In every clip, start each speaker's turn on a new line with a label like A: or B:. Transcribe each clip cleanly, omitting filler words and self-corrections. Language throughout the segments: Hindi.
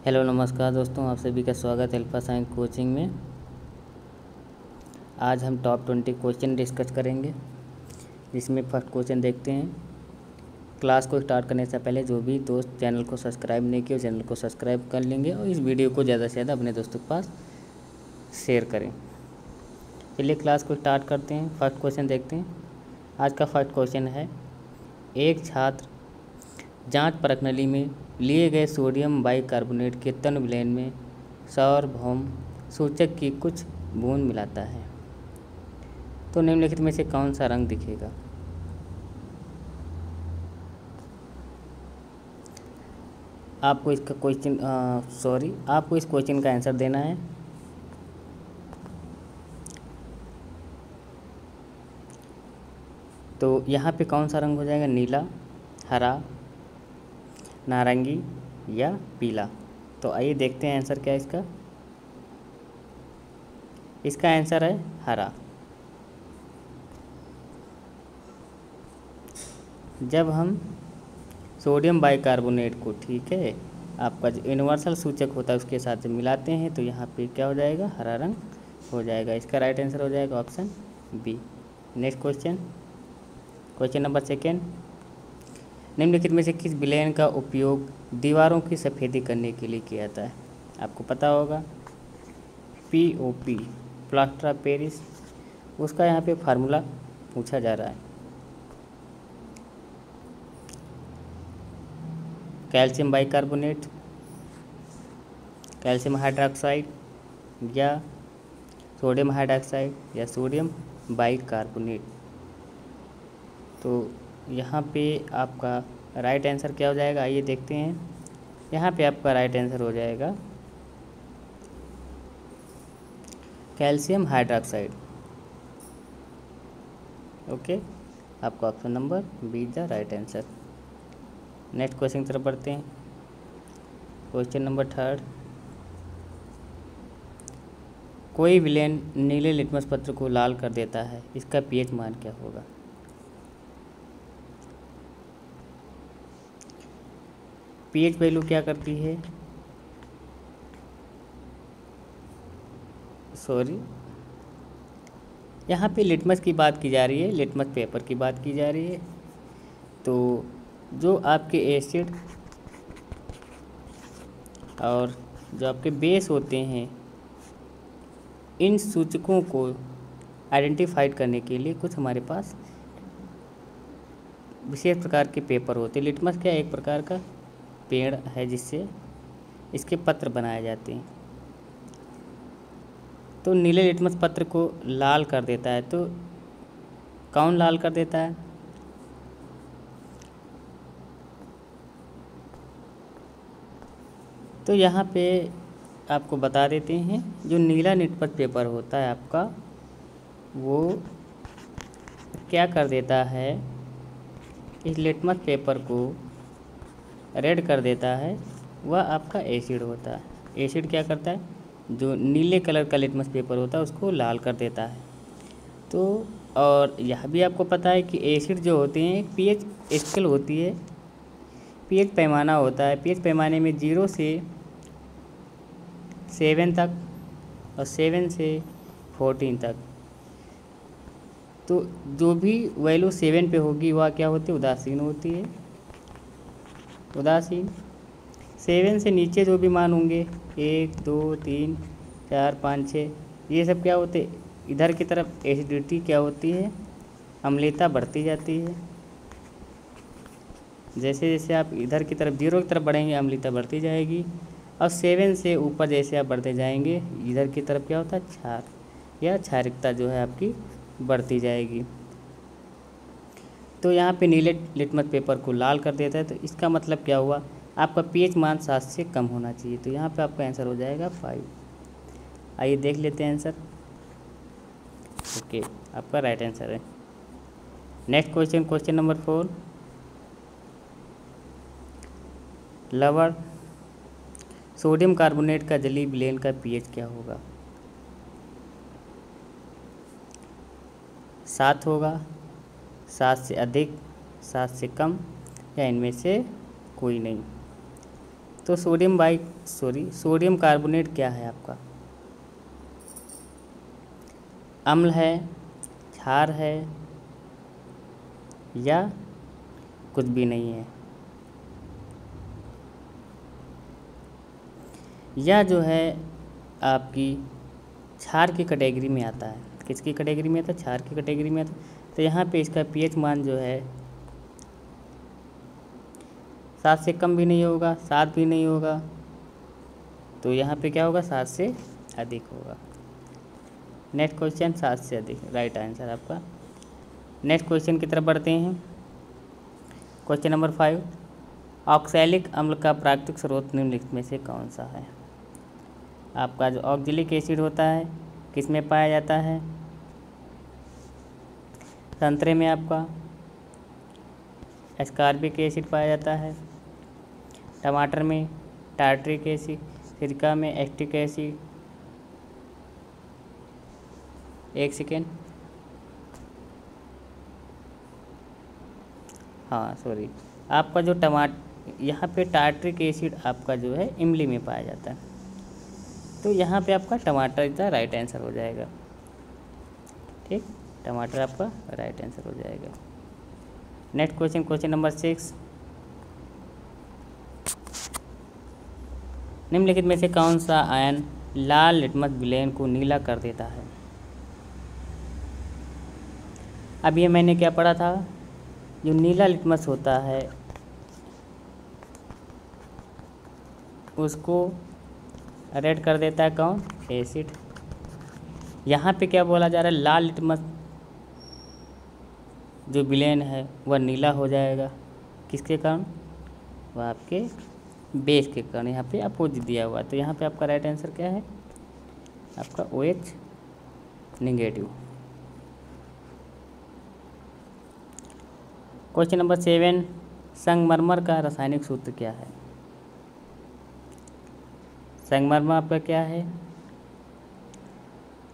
A: हेलो नमस्कार दोस्तों, आप सभी का स्वागत है अल्फा साइंस कोचिंग में। आज हम टॉप 20 क्वेश्चन डिस्कस करेंगे, जिसमें फर्स्ट क्वेश्चन देखते हैं। क्लास को स्टार्ट करने से पहले जो भी दोस्त चैनल को सब्सक्राइब नहीं किए, चैनल को सब्सक्राइब कर लेंगे और इस वीडियो को ज़्यादा से ज़्यादा अपने दोस्तों के पास शेयर करें। चलिए क्लास को स्टार्ट करते हैं। फर्स्ट क्वेश्चन देखते हैं। आज का फर्स्ट क्वेश्चन है, एक छात्र जांच प्रणाली में लिए गए सोडियम बाइकार्बोनेट के तन विलयन में सार्वभौम सूचक की कुछ बूंद मिलाता है, तो निम्नलिखित में से कौन सा रंग दिखेगा? आपको इस क्वेश्चन का आंसर देना है। तो यहाँ पे कौन सा रंग हो जाएगा? नीला, हरा, नारंगी या पीला? तो आइए देखते हैं आंसर क्या है इसका। इसका आंसर है हरा। जब हम सोडियम बाइकार्बोनेट को, ठीक है, आपका जो यूनिवर्सल सूचक होता है उसके साथ जब मिलाते हैं तो यहाँ पे क्या हो जाएगा? हरा रंग हो जाएगा। इसका राइट आंसर हो जाएगा option B. Next question, question number second. निम्नलिखित में से किस विलयन का उपयोग दीवारों की सफ़ेदी करने के लिए किया जाता है? आपको पता होगा, POP, प्लास्टर ऑफ पेरिस। उसका यहाँ पे फार्मूला पूछा जा रहा है। कैल्शियम बाइकार्बोनेट, कैल्शियम हाइड्रोक्साइड या सोडियम हाइड्रोक्साइड या सोडियम बाइकार्बोनेट? तो यहाँ पे आपका राइट आंसर क्या हो जाएगा? आइए देखते हैं। यहाँ पे आपका राइट आंसर हो जाएगा कैल्शियम हाइड्रोक्साइड। ओके, आपका option number B is the right answer. Next question की तरफ बढ़ते हैं। Question number third. कोई विलयन नीले लिटमस पत्र को लाल कर देता है, इसका pH मान क्या होगा? pH वैल्यू क्या करती है? यहाँ पे लिटमस की बात की जा रही है, लिटमस पेपर की बात की जा रही है। तो जो आपके एसिड और जो आपके बेस होते हैं, इन सूचकों को आइडेंटिफाइड करने के लिए कुछ हमारे पास विशेष प्रकार के पेपर होते हैं। लिटमस क्या एक प्रकार का पेड़ है जिससे इसके पत्र बनाए जाते हैं। तो नीले लिटमस पत्र को लाल कर देता है, तो कौन लाल कर देता है? तो यहाँ पे आपको बता देते हैं, जो नीला लिटमस पेपर होता है आपका, वो क्या कर देता है? इस लिटमस पेपर को रेड कर देता है। वह आपका एसिड होता है। एसिड क्या करता है? जो नीले कलर का लिटमस पेपर होता है उसको लाल कर देता है। तो और यह भी आपको पता है कि एसिड जो होते हैं pH स्केल होती है, pH पैमाना होता है। pH पैमाने में 0 से 7 तक और 7 से 14 तक। तो जो भी वैल्यू 7 पे होगी वह क्या होती है? उदासीन होती है। उदासीन। 7 से नीचे जो भी मान होंगे, 1 2 3 4 5 6, ये सब क्या होते? इधर की तरफ एसिडिटी क्या होती है? अम्लता बढ़ती जाती है। जैसे जैसे आप इधर की तरफ 0 की तरफ बढ़ेंगे, अम्लता बढ़ती जाएगी। और 7 से ऊपर जैसे आप बढ़ते जाएंगे, इधर की तरफ क्या होता है? क्षार या क्षारिकता जो है आपकी बढ़ती जाएगी। तो यहाँ पे नीले लिटमस पेपर को लाल कर देता है, तो इसका मतलब क्या हुआ? आपका pH मान 7 से कम होना चाहिए। तो यहाँ पे आपका आंसर हो जाएगा 5। आइए देख लेते हैं आंसर। ओके, आपका राइट आंसर है। Next question, question number 4। लवण सोडियम कार्बोनेट का जलीय विलयन का pH क्या होगा? 7 होगा, 7 से अधिक, 7 से कम, या इनमें से कोई नहीं? तो सोडियम कार्बोनेट क्या है आपका? अम्ल है, क्षार है, या कुछ भी नहीं है? या जो है आपकी क्षार की कैटेगरी में आता है। किसकी कैटेगरी में आता है? क्षार की कैटेगरी में आता है। तो यहाँ पे इसका पीएच मान जो है 7 से कम भी नहीं होगा, 7 भी नहीं होगा, तो यहाँ पे क्या होगा? 7 से अधिक होगा। नेक्स्ट क्वेश्चन 7 से अधिक राइट आंसर आपका। नेक्स्ट क्वेश्चन की तरफ बढ़ते हैं। क्वेश्चन नंबर 5, ऑक्सैलिक अम्ल का प्राकृतिक स्रोत निम्नलिखित में से कौन सा है? आपका जो ऑक्जेलिक एसिड होता है किस में पाया जाता है? संतरे में आपका एस्कॉर्बिक एसिड पाया जाता है, टमाटर में टार्ट्रिक एसिड, सिरका में एस्टिक एसिड। एक सेकेंड, हाँ सॉरी, आपका जो यहाँ पे टार्ट्रिक एसिड आपका जो है इमली में पाया जाता है, तो यहाँ पे आपका टमाटर इसका राइट आंसर हो जाएगा। ठीक, टमाटर आपका राइट आंसर हो जाएगा। नेक्स्ट क्वेश्चन, क्वेश्चन नंबर 6, निम्नलिखित में से कौन सा आयन लाल लिटमस विलेन को नीला कर देता है? अब ये मैंने क्या पढ़ा था, जो नीला लिटमस होता है उसको रेड कर देता है कौन? एसिड। यहाँ पे क्या बोला जा रहा है? लाल लिटमस जो विलेन है वह नीला हो जाएगा, किसके कारण? वह आपके बेस के कारण। यहाँ पे अपोजिट दिया हुआ है, तो यहाँ पे आपका राइट आंसर क्या है? आपका OH नेगेटिव। क्वेश्चन नंबर 7, संगमरमर का रासायनिक सूत्र क्या है? संगमरमर आपका क्या है?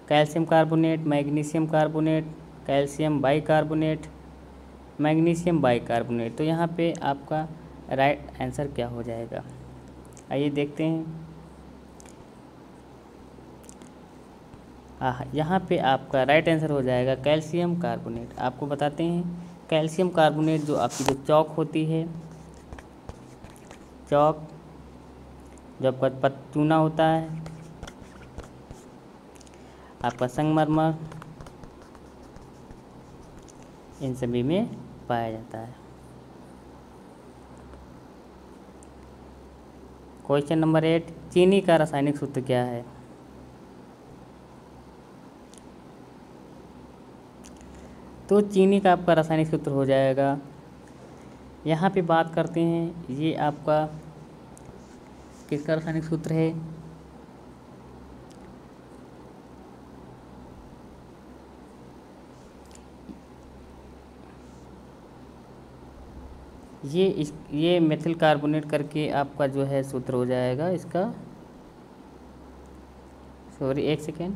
A: Calcium carbonate, magnesium carbonate, calcium bicarbonate, magnesium bicarbonate. तो यहाँ पे आपका राइट आंसर क्या हो जाएगा? आइए देखते हैं। यहाँ पे आपका राइट आंसर हो जाएगा कैल्शियम कार्बोनेट। आपको बताते हैं, कैल्शियम कार्बोनेट जो आपकी जो चौक होती है, चौक जो आपका चूना होता है, आपका संगमरमर, इन सभी में पाया जाता है। क्वेश्चन नंबर 8, चीनी का रासायनिक सूत्र क्या है? तो चीनी का आपका रासायनिक सूत्र हो जाएगा, यहाँ पे बात करते हैं, ये आपका किसका रासायनिक सूत्र है? ये मेथिल कार्बोनेट करके आपका जो है सूत्र हो जाएगा इसका। सॉरी, एक सेकेंड।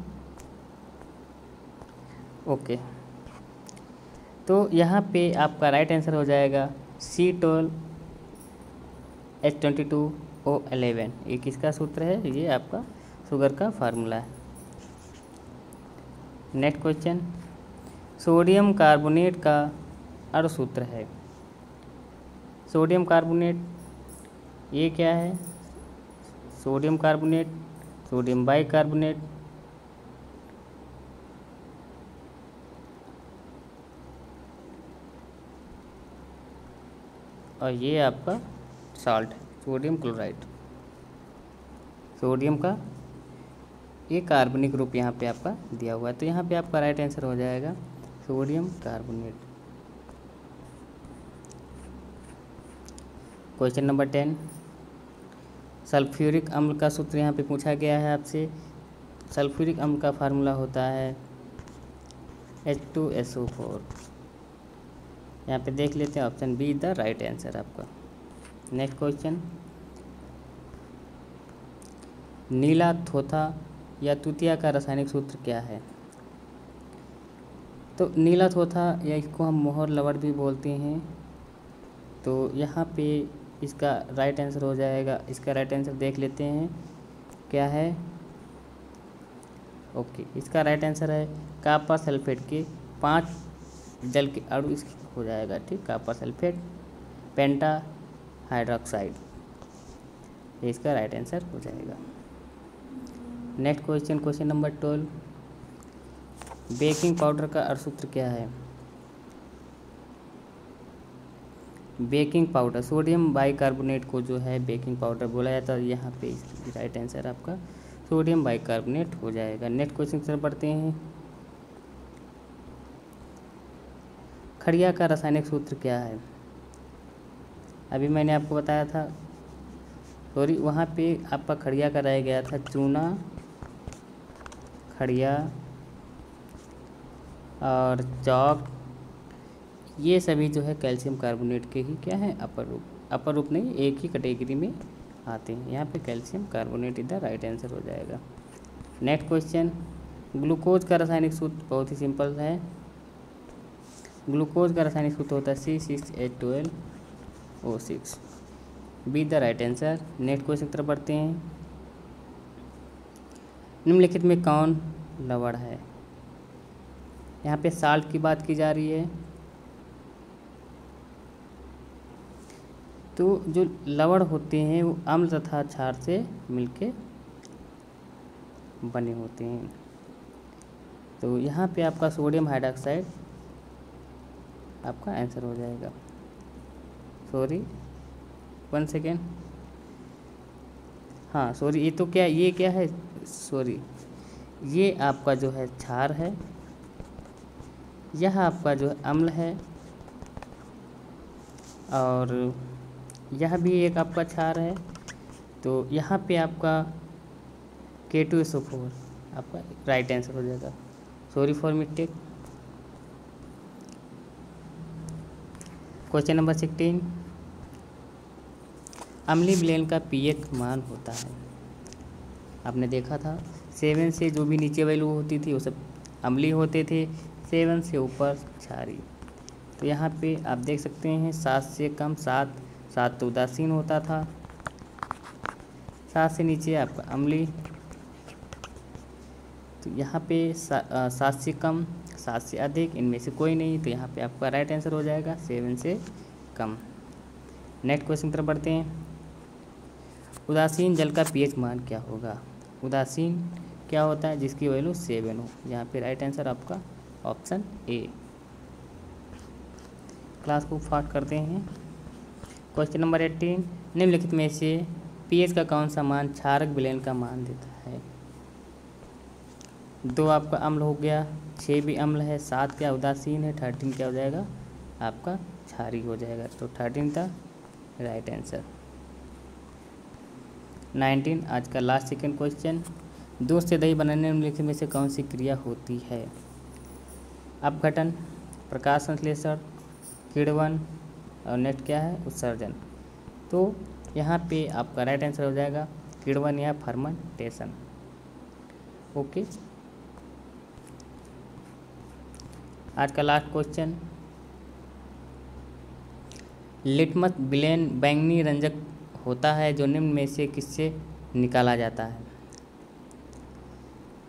A: ओके, तो यहाँ पे आपका राइट आंसर हो जाएगा C12H22O11। ये किसका सूत्र है? ये आपका शुगर का फार्मूला है। नेक्स्ट क्वेश्चन, सोडियम कार्बोनेट का अर्ध सूत्र है। सोडियम कार्बोनेट ये क्या है? सोडियम कार्बोनेट, सोडियम बाइकार्बोनेट, और ये आपका साल्ट सोडियम क्लोराइड। सोडियम का ये कार्बनिक रूप यहाँ पे आपका दिया हुआ है, तो यहाँ पे आपका राइट आंसर हो जाएगा sodium carbonate. Question number 10, sulphuric अम्ल का सूत्र यहाँ पे पूछा गया है आपसे। सल्फ्यूरिक अम्ल का फार्मूला होता है H2SO4। यहाँ पे देख लेते हैं, option be the right answer आपका। नेक्स्ट क्वेश्चन, नीला थोथा या तुतिया का रासायनिक सूत्र क्या है? तो नीला थोथा या इसको हम मोहर लवण भी बोलते हैं, तो यहाँ पे इसका राइट आंसर हो जाएगा। इसका राइट आंसर देख लेते हैं क्या है। ओके, इसका राइट आंसर है कॉपर सल्फेट के 5 जल के अणु इसके हो जाएगा। ठीक, कॉपर सल्फेट पेंटा हाइड्रोक्साइड, ये इसका राइट आंसर हो जाएगा। Next question, question number 12, baking powder का अर्थ सूत्र क्या है। बेकिंग पाउडर, सोडियम बाइकार्बोनेट को जो है बेकिंग पाउडर बोला जाता है। यहाँ पे इसकी राइट आंसर आपका सोडियम बाइकार्बोनेट हो जाएगा। नेक्स्ट क्वेश्चन की तरफ बढ़ते हैं। खड़िया का रासायनिक सूत्र क्या है। अभी मैंने आपको बताया था, सॉरी वहाँ पे आपका खड़िया का रह गया था चूना, खड़िया और चौक, ये सभी जो है कैल्शियम कार्बोनेट के ही क्या है अपर रूप, अपर रूप नहीं, एक ही कैटेगरी में आते हैं। यहाँ पे कैल्शियम कार्बोनेट इधर राइट आंसर हो जाएगा। नेक्स्ट क्वेश्चन, ग्लूकोज का रासायनिक सूत्र बहुत ही सिंपल है। ग्लूकोज का रासायनिक सूत्र होता है C6H12O6, be the right answer. Next question की तरफ बढ़ते हैं। निम्नलिखित में कौन लवण है। यहाँ पे साल्ट की बात की जा रही है। तो जो लवण होते हैं वो अम्ल तथा क्षार से मिलके बने होते हैं। तो यहाँ पे आपका सोडियम हाइड्रोक्साइड आपका आंसर हो जाएगा। सॉरी 1 सेकेंड, हाँ सॉरी, ये तो क्या, ये क्या है, सॉरी ये आपका जो है क्षार है, यह आपका जो है अम्ल है, और यह भी एक आपका क्षार है। तो यहाँ पे आपका K2SO4 आपका राइट आंसर हो जाएगा। Sorry for mistake. Question number 16, अम्लीय विलयन का pH मान होता है। आपने देखा था 7 से जो भी नीचे वैल्यू होती थी वो सब अम्लीय होते थे, 7 से ऊपर क्षारीय। तो यहाँ पे आप देख सकते हैं 7 से कम, 7 तो उदासीन होता था, 7 से नीचे आपका अम्लीय। तो यहाँ पे 7 से कम, 7 से अधिक, इनमें से कोई नहीं। तो यहाँ पे आपका राइट आंसर हो जाएगा 7 से कम। नेक्स्ट क्वेश्चन की तरफ बढ़ते हैं। उदासीन जल का pH मान क्या होगा। उदासीन क्या होता है, जिसकी वैल्यू 7 हो। यहाँ पे राइट आंसर आपका ऑप्शन ए। क्लास को फास्ट करते हैं। क्वेश्चन नंबर 18, निम्नलिखित में से pH का कौन सा मान क्षारक विलयन का मान देता है। 2 आपका अम्ल हो गया, 6 भी अम्ल है, 7 क्या उदासीन है, 13 क्या हो जाएगा आपका क्षारीय हो जाएगा। तो 13 था राइट आंसर। 19, आज का लास्ट सेकंड क्वेश्चन, दूध से दही बनाने निम्नलिखित में से कौन सी क्रिया होती है। अपघटन, प्रकाश संश्लेषण, किण्वन, और नेक्स्ट क्या है उत्सर्जन। तो यहाँ पे आपका राइट आंसर हो जाएगा किण्वन या फर्मेंटेशन। ओके, आज का लास्ट क्वेश्चन, लिटमस विलयन बैंगनी रंजक होता है जो निम्न में से किससे निकाला जाता है।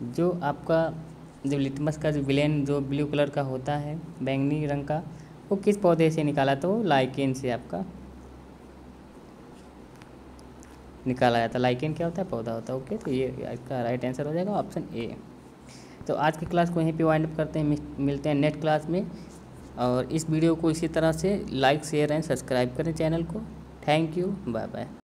A: जो आपका जो लिटमस का जो विलयन जो ब्लू कलर का होता है बैंगनी रंग का, वो किस पौधे से निकाला, तो लाइकेन से आपका निकाला जाता है। लाइकेन क्या होता है, पौधा होता है। ओके, तो ये इसका राइट आंसर हो जाएगा ऑप्शन ए। तो आज की क्लास को यहीं पे वाइंड अप करते हैं, मिलते हैं नेक्स्ट क्लास में। और इस वीडियो को इसी तरह से लाइक शेयर एंड सब्सक्राइब करें चैनल को। Thank you, bye bye.